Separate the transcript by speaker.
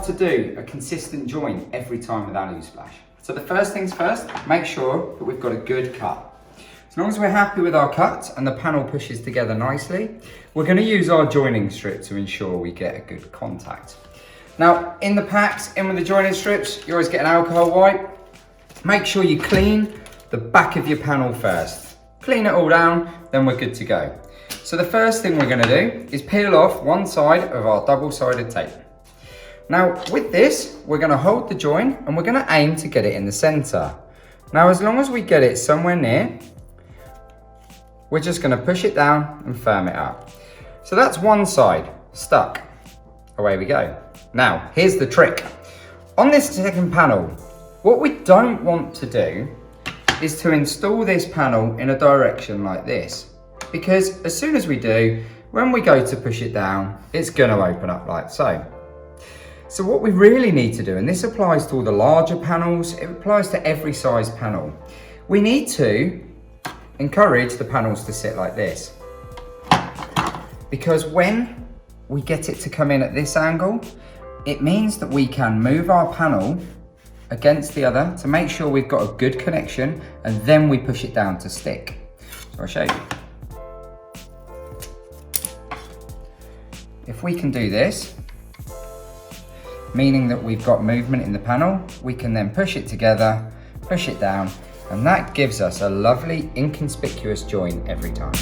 Speaker 1: to do a consistent join every time with AluSplash. So the first things first, make sure that we've got a good cut. As long as we're happy with our cut and the panel pushes together nicely, we're going to use our joining strip to ensure we get a good contact. Now, in the packs, in with the joining strips, you always get an alcohol wipe. Make sure you clean the back of your panel first. Clean it all down, then we're good to go. So the first thing we're going to do is peel off one side of our double-sided tape. Now, with this, we're going to hold the join and we're going to aim to get it in the center. Now, as long as we get it somewhere near, we're just going to push it down and firm it up. So that's one side stuck. Away we go. Now, here's the trick. On this second panel, what we don't want to do is to install this panel in a direction like this, because as soon as we do, when we go to push it down, it's going to open up like so. So what we really need to do, and this applies to all the larger panels, it applies to every size panel, we need to encourage the panels to sit like this. Because when we get it to come in at this angle, it means that we can move our panel against the other to make sure we've got a good connection, and then we push it down to stick. So I'll show you. If we can do this, meaning that we've got movement in the panel, we can then push it together, push it down, and that gives us a lovely inconspicuous join every time.